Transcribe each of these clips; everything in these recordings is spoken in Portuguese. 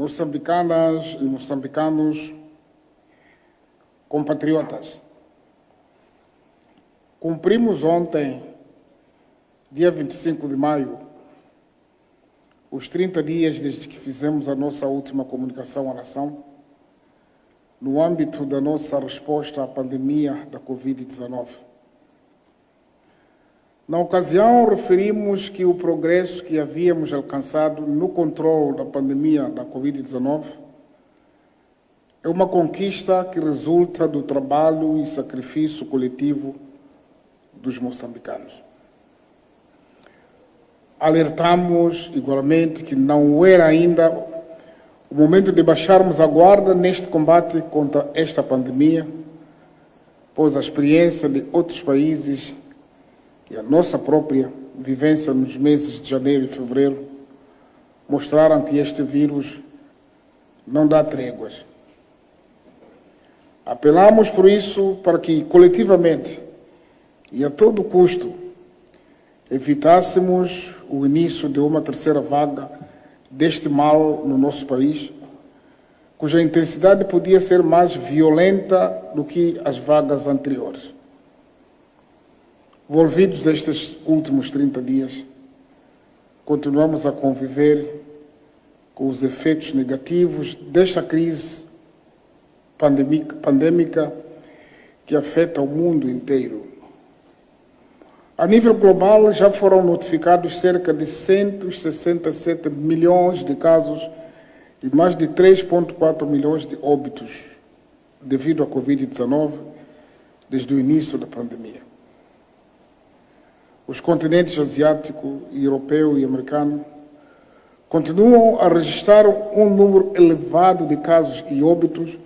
moçambicanas e moçambicanos, compatriotas. Cumprimos ontem, dia 25 de maio, os 30 dias desde que fizemos a nossa última comunicação à nação, no âmbito da nossa resposta à pandemia da Covid-19. Na ocasião, referimos que o progresso que havíamos alcançado no controle da pandemia da Covid-19 é uma conquista que resulta do trabalho e sacrifício coletivo dos moçambicanos. Alertamos, igualmente, que não era ainda o momento de baixarmos a guarda neste combate contra esta pandemia, pois a experiência de outros países e a nossa própria vivência nos meses de janeiro e fevereiro mostraram que este vírus não dá tréguas. Apelamos, por isso, para que, coletivamente e a todo custo, evitássemos o início de uma terceira vaga deste mal no nosso país, cuja intensidade podia ser mais violenta do que as vagas anteriores. Envolvidos estes últimos 30 dias, continuamos a conviver com os efeitos negativos desta crise pandêmica que afeta o mundo inteiro. A nível global, já foram notificados cerca de 167 milhões de casos e mais de 3,4 milhões de óbitos devido à Covid-19 desde o início da pandemia. Os continentes asiático, europeu e americano continuam a registrar um número elevado de casos e óbitos,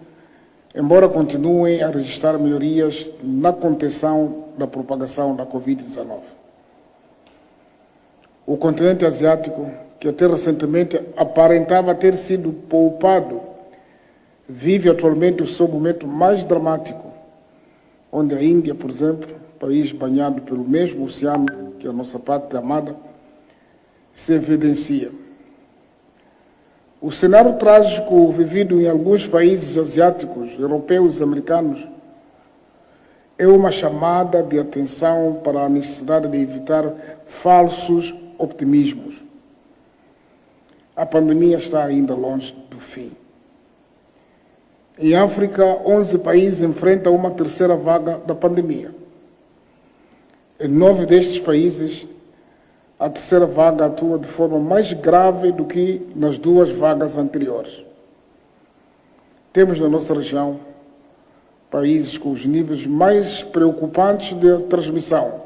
embora continuem a registrar melhorias na contenção da propagação da Covid-19. O continente asiático, que até recentemente aparentava ter sido poupado, vive atualmente o seu momento mais dramático, onde a Índia, por exemplo, país banhado pelo mesmo oceano que a nossa pátria amada, se evidencia. O cenário trágico vivido em alguns países asiáticos, europeus e americanos é uma chamada de atenção para a necessidade de evitar falsos optimismos. A pandemia está ainda longe do fim. Em África, 11 países enfrentam uma terceira vaga da pandemia. Em 9 destes países, a terceira vaga atua de forma mais grave do que nas 2 vagas anteriores. Temos na nossa região países com os níveis mais preocupantes de transmissão,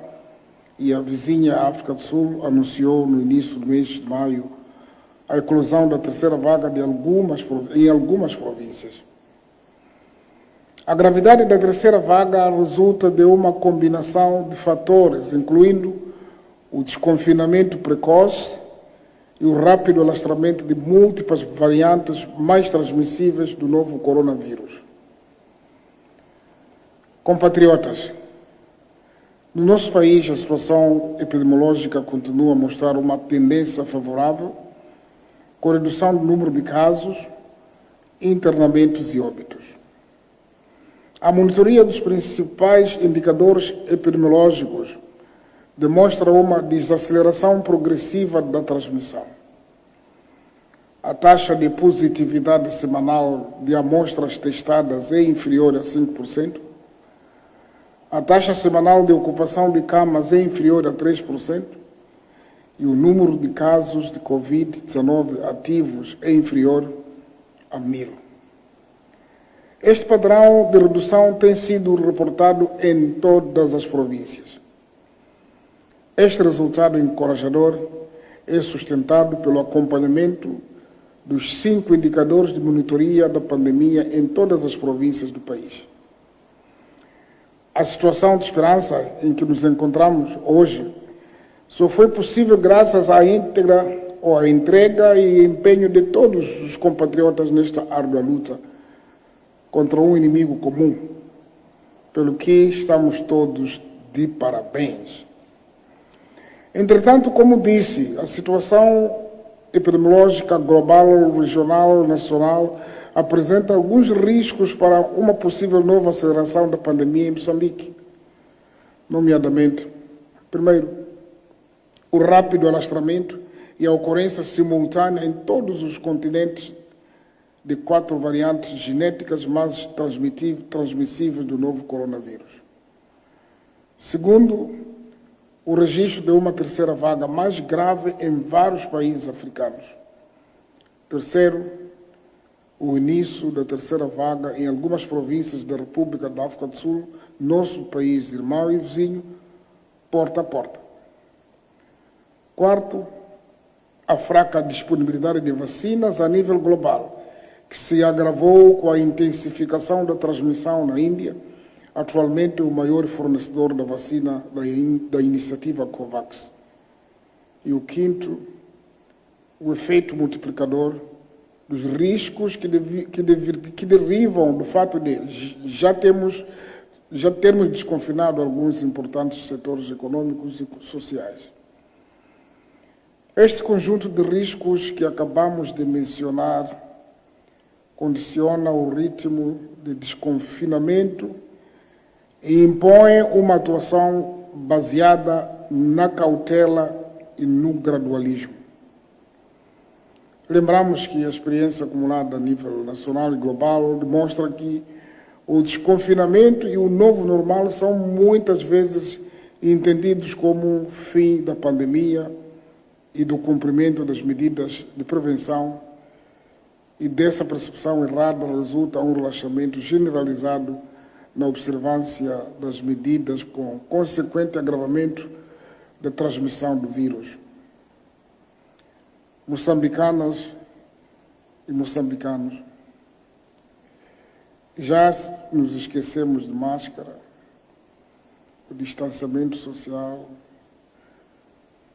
e a vizinha África do Sul anunciou no início do mês de maio a eclosão da terceira vaga em algumas províncias. A gravidade da terceira vaga resulta de uma combinação de fatores, incluindo o desconfinamento precoce e o rápido alastramento de múltiplas variantes mais transmissíveis do novo coronavírus. Compatriotas, no nosso país a situação epidemiológica continua a mostrar uma tendência favorável, com redução do número de casos, internamentos e óbitos. A monitoria dos principais indicadores epidemiológicos demonstra uma desaceleração progressiva da transmissão. A taxa de positividade semanal de amostras testadas é inferior a 5%. A taxa semanal de ocupação de camas é inferior a 3%. E o número de casos de Covid-19 ativos é inferior a 1.000. Este padrão de redução tem sido reportado em todas as províncias. Este resultado encorajador é sustentado pelo acompanhamento dos 5 indicadores de monitoria da pandemia em todas as províncias do país. A situação de esperança em que nos encontramos hoje só foi possível graças à entrega e empenho de todos os compatriotas nesta árdua luta contra um inimigo comum, pelo que estamos todos de parabéns. Entretanto, como disse, a situação epidemiológica global, regional, nacional, apresenta alguns riscos para uma possível nova aceleração da pandemia em Moçambique, nomeadamente, primeiro, o rápido alastramento e a ocorrência simultânea em todos os continentes de 4 variantes genéticas mais transmissíveis do novo coronavírus. Segundo, o registro de uma terceira vaga mais grave em vários países africanos. Terceiro, o início da terceira vaga em algumas províncias da República da África do Sul, nosso país irmão e vizinho, porta a porta. Quarto, a fraca disponibilidade de vacinas a nível global, que se agravou com a intensificação da transmissão na Índia, atualmente o maior fornecedor da vacina da iniciativa COVAX. E o quinto, o efeito multiplicador dos riscos que derivam do fato de já termos desconfinado alguns importantes setores econômicos e sociais. Este conjunto de riscos que acabamos de mencionar condiciona o ritmo de desconfinamento e impõe uma atuação baseada na cautela e no gradualismo. Lembramos que a experiência acumulada a nível nacional e global demonstra que o desconfinamento e o novo normal são muitas vezes entendidos como fim da pandemia e do cumprimento das medidas de prevenção, e dessa percepção errada resulta um relaxamento generalizado na observância das medidas, com consequente agravamento da transmissão do vírus. Moçambicanas e moçambicanos, já nos esquecemos de máscara, o distanciamento social,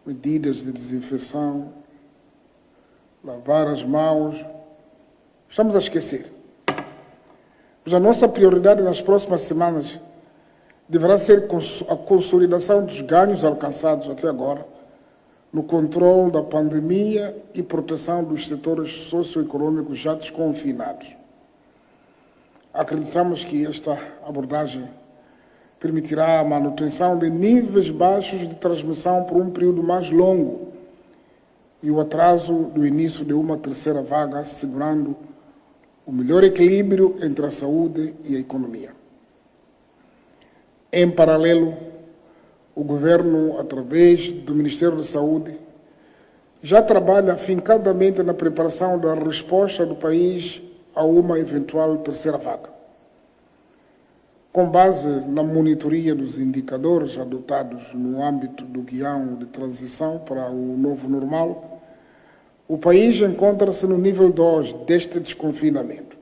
medidas de desinfecção, lavar as mãos. Estamos a esquecer. Mas a nossa prioridade nas próximas semanas deverá ser a consolidação dos ganhos alcançados até agora no controle da pandemia e proteção dos setores socioeconômicos já desconfinados. Acreditamos que esta abordagem permitirá a manutenção de níveis baixos de transmissão por um período mais longo e o atraso do início de uma terceira vaga, assegurando o melhor equilíbrio entre a saúde e a economia. Em paralelo, o Governo, através do Ministério da Saúde, já trabalha afincadamente na preparação da resposta do país a uma eventual terceira vaga. Com base na monitoria dos indicadores adotados no âmbito do guião de transição para o novo normal, o país encontra-se no nível 2 deste desconfinamento.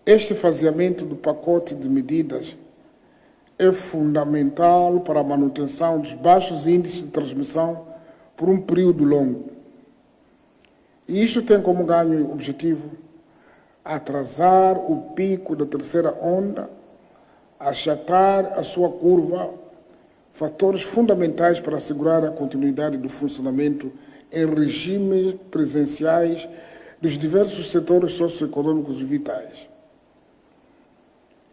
Este faseamento do pacote de medidas é fundamental para a manutenção dos baixos índices de transmissão por um período longo. E isto tem como ganho objetivo atrasar o pico da terceira onda, achatar a sua curva, fatores fundamentais para assegurar a continuidade do funcionamento em regimes presenciais dos diversos setores socioeconômicos vitais.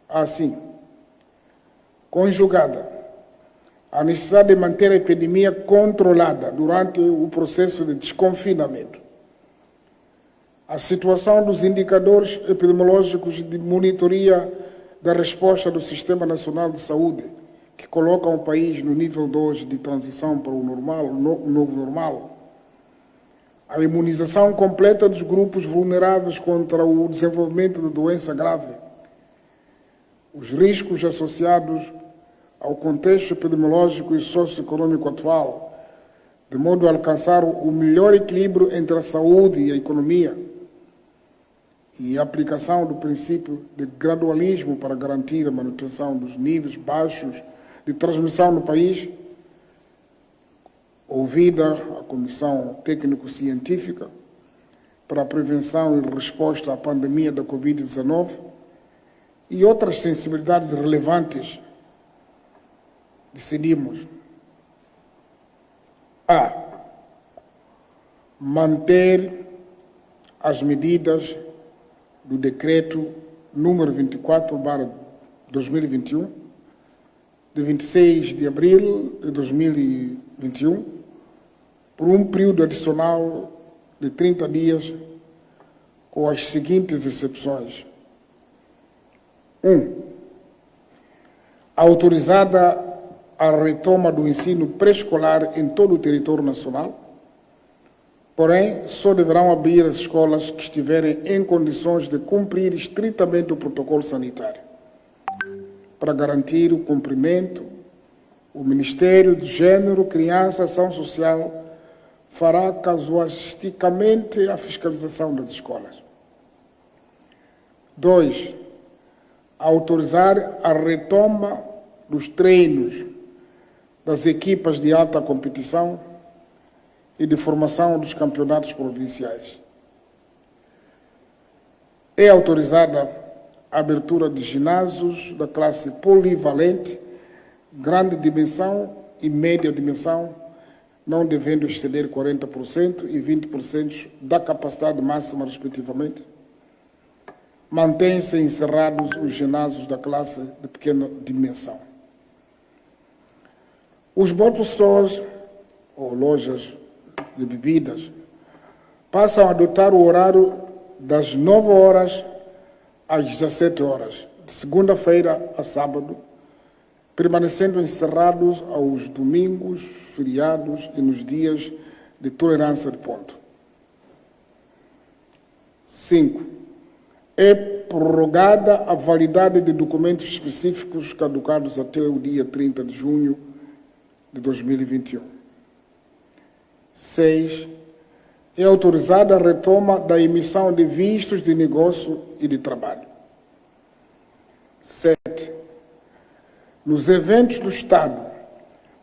Assim, conjugada a necessidade de manter a epidemia controlada durante o processo de desconfinamento, a situação dos indicadores epidemiológicos de monitoria da resposta do Sistema Nacional de Saúde, que colocam o país no nível 2 de transição para o novo normal, a imunização completa dos grupos vulneráveis contra o desenvolvimento de doença grave, os riscos associados ao contexto epidemiológico e socioeconômico atual, de modo a alcançar o melhor equilíbrio entre a saúde e a economia, e a aplicação do princípio de gradualismo para garantir a manutenção dos níveis baixos de transmissão no país, ouvida a Comissão Técnico-Científica para a Prevenção e Resposta à Pandemia da Covid-19 e outras sensibilidades relevantes, decidimos: a. manter as medidas do decreto número 24/2021, de 26 de abril de 2021, por um período adicional de 30 dias, com as seguintes exceções. 1. Autorizada a retoma do ensino pré-escolar em todo o território nacional, porém, só deverão abrir as escolas que estiverem em condições de cumprir estritamente o protocolo sanitário. Para garantir o cumprimento, o Ministério de Gênero, Criança e Ação Social fará casuisticamente a fiscalização das escolas. 2. Autorizar a retoma dos treinos das equipas de alta competição e de formação dos campeonatos provinciais. É autorizada a abertura de ginásios da classe polivalente, grande dimensão e média dimensão, não devendo exceder 40% e 20% da capacidade máxima, respectivamente. Mantêm-se encerrados os ginásios da classe de pequena dimensão. Os bottle stores, ou lojas de bebidas, passam a adotar o horário das 9 horas às 17 horas, de segunda-feira a sábado, permanecendo encerrados aos domingos, feriados e nos dias de tolerância de ponto. 5. É prorrogada a validade de documentos específicos caducados até o dia 30 de junho de 2021. 6. É autorizada a retoma da emissão de vistos de negócio e de trabalho. 7. Nos eventos do Estado,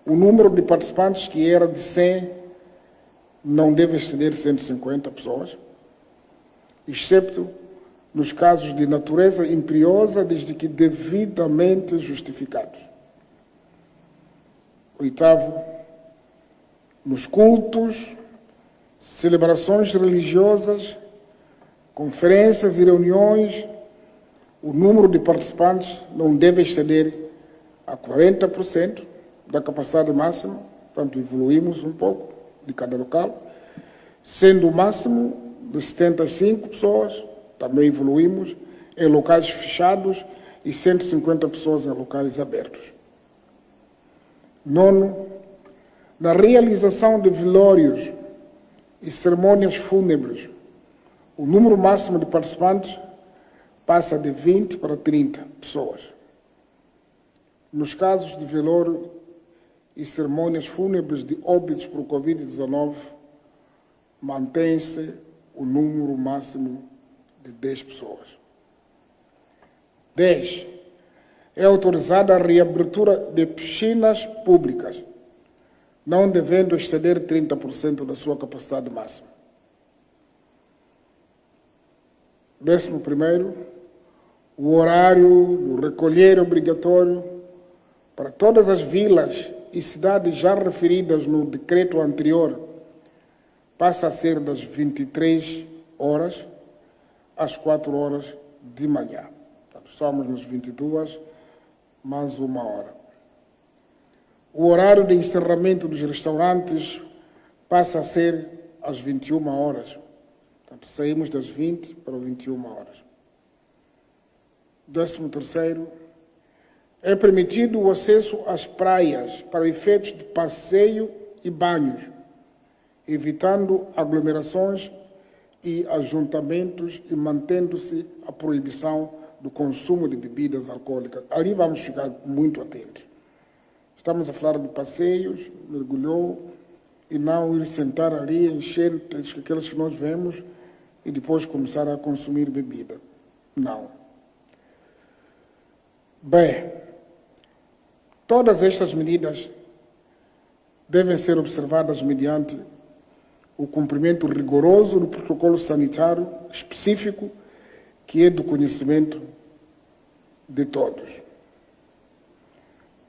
o número de participantes que era de 100 não deve exceder 150 pessoas, excepto nos casos de natureza imperiosa, desde que devidamente justificados. 8. Nos cultos, celebrações religiosas, conferências e reuniões, o número de participantes não deve exceder a 40% da capacidade máxima, portanto, evoluímos um pouco de cada local, sendo o máximo de 75 pessoas, também evoluímos, em locais fechados e 150 pessoas em locais abertos. 9. Na realização de velórios e cerimônias fúnebres, o número máximo de participantes passa de 20 para 30 pessoas. Nos casos de velório e cerimônias fúnebres de óbitos por Covid-19, mantém-se o número máximo de 10 pessoas. 10. É autorizada a reabertura de piscinas públicas, não devendo exceder 30% da sua capacidade máxima. 11º, o horário do recolher obrigatório para todas as vilas e cidades já referidas no decreto anterior passa a ser das 23 horas às 4 horas de manhã. Portanto, estamos nas 22, mais 1 hora. O horário de encerramento dos restaurantes passa a ser às 21 horas. Portanto, saímos das 20 para 21 horas. 13º, é permitido o acesso às praias para efeitos de passeio e banhos, evitando aglomerações e ajuntamentos e mantendo-se a proibição do consumo de bebidas alcoólicas. Ali vamos ficar muito atentos. Estamos a falar de passeios, mergulhou, e não ir sentar ali, encher aquelas que nós vemos e depois começar a consumir bebida. Não. Bem, todas estas medidas devem ser observadas mediante o cumprimento rigoroso do protocolo sanitário específico que é do conhecimento de todos.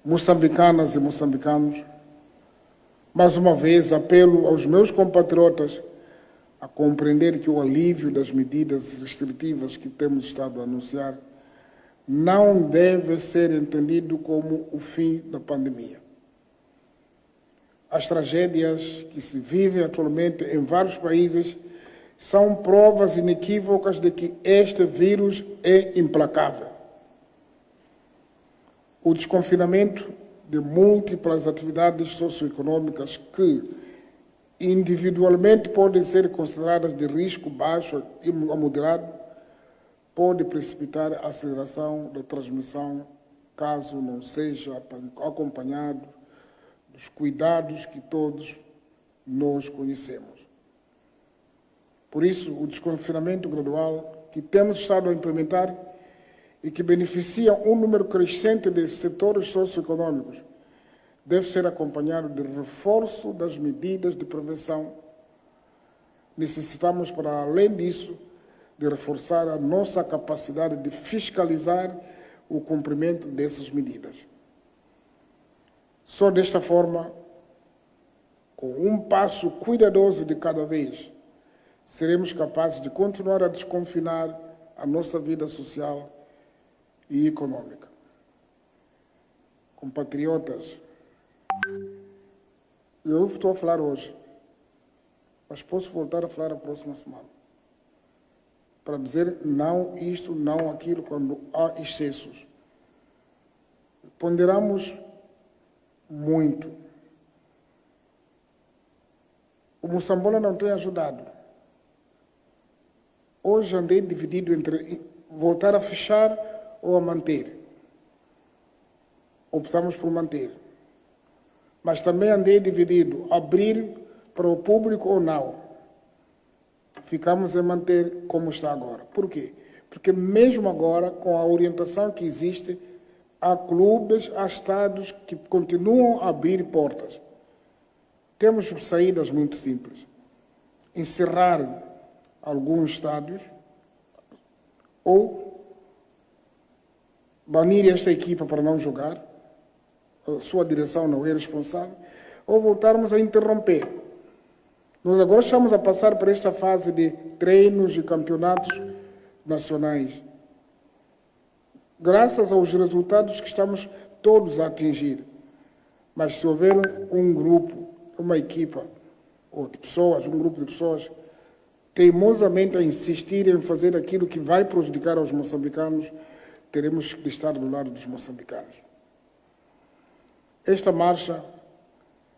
Moçambicanas e moçambicanos, mais uma vez apelo aos meus compatriotas a compreender que o alívio das medidas restritivas que temos estado a anunciar não deve ser entendido como o fim da pandemia. As tragédias que se vivem atualmente em vários países são provas inequívocas de que este vírus é implacável. O desconfinamento de múltiplas atividades socioeconômicas que individualmente podem ser consideradas de risco baixo e moderado pode precipitar a aceleração da transmissão, caso não seja acompanhado dos cuidados que todos nós conhecemos. Por isso, o desconfinamento gradual que temos estado a implementar e que beneficia um número crescente de setores socioeconômicos deve ser acompanhado de reforço das medidas de prevenção. Necessitamos, para além disso, de reforçar a nossa capacidade de fiscalizar o cumprimento dessas medidas. Só desta forma, com um passo cuidadoso de cada vez, seremos capazes de continuar a desconfinar a nossa vida social e econômica. Compatriotas, eu estou a falar hoje, mas posso voltar a falar a próxima semana, para dizer não isto, não aquilo, quando há excessos. Ponderamos muito. O Moçambola não tem ajudado. Hoje andei dividido entre voltar a fechar ou a manter. Optamos por manter. Mas também andei dividido, abrir para o público ou não. Ficamos a manter como está agora. Por quê? Porque mesmo agora, com a orientação que existe, há clubes, há estados que continuam a abrir portas. Temos saídas muito simples. Encerrar alguns estádios ou banir esta equipa para não jogar, a sua direção não é responsável, ou voltarmos a interromper. Nós agora estamos a passar por esta fase de treinos e campeonatos nacionais, graças aos resultados que estamos todos a atingir. Mas se houver um grupo, uma equipa, ou de pessoas, um grupo de pessoas, teimosamente a insistir em fazer aquilo que vai prejudicar aos moçambicanos, teremos que estar do lado dos moçambicanos. Esta marcha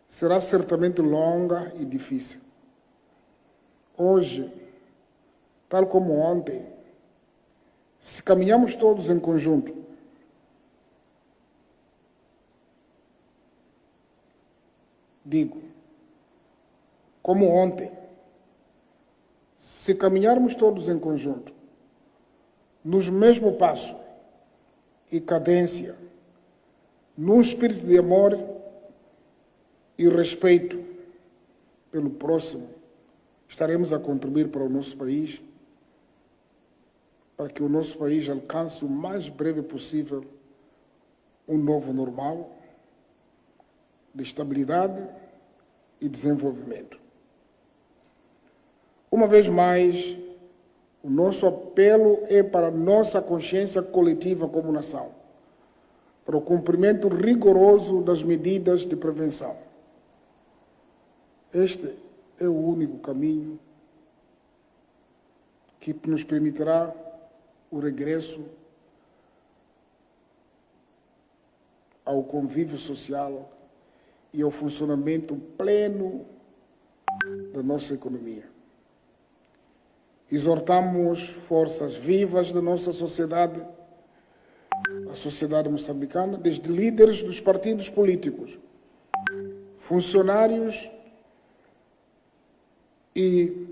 será certamente longa e difícil. Hoje, tal como ontem, se caminhamos todos em conjunto, digo, como ontem, se caminharmos todos em conjunto, nos mesmo passo e cadência, num espírito de amor e respeito pelo próximo, estaremos a contribuir para o nosso país, para que o nosso país alcance o mais breve possível um novo normal de estabilidade e desenvolvimento. Uma vez mais, o nosso apelo é para a nossa consciência coletiva como nação, para o cumprimento rigoroso das medidas de prevenção. Este é o único caminho que nos permitirá o regresso ao convívio social e ao funcionamento pleno da nossa economia. Exortamos forças vivas da nossa sociedade, a sociedade moçambicana, desde líderes dos partidos políticos, funcionários e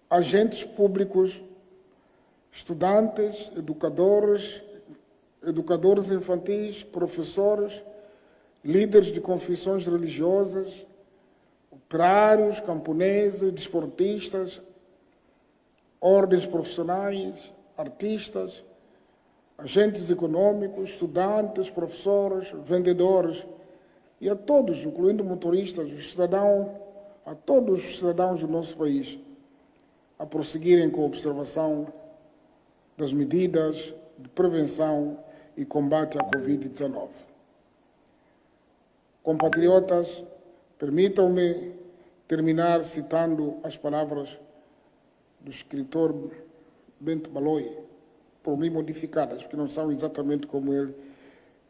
agentes públicos, estudantes, educadores infantis, professores, líderes de confissões religiosas, operários, camponeses, desportistas, ordens profissionais, artistas, agentes econômicos, estudantes, professores, vendedores, e a todos, incluindo motoristas, os cidadãos a todos os cidadãos do nosso país a prosseguirem com a observação das medidas de prevenção e combate à Covid-19. Compatriotas, permitam-me terminar citando as palavras do escritor Bento Baloy, por mim modificadas, porque não são exatamente como ele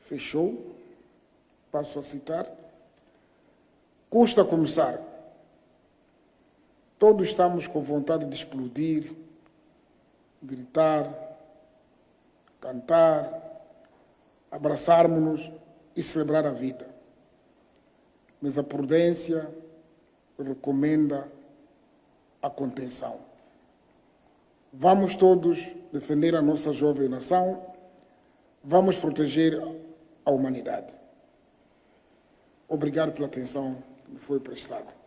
fechou. Passo a citar. Custa começar. Todos estamos com vontade de explodir, gritar, cantar, abraçarmos-nos e celebrar a vida. Mas a prudência recomenda a contenção. Vamos todos defender a nossa jovem nação, vamos proteger a humanidade. Obrigado pela atenção que me foi prestada.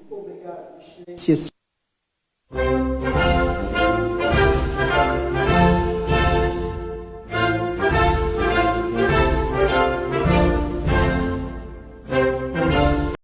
Muito obrigado, Excelência.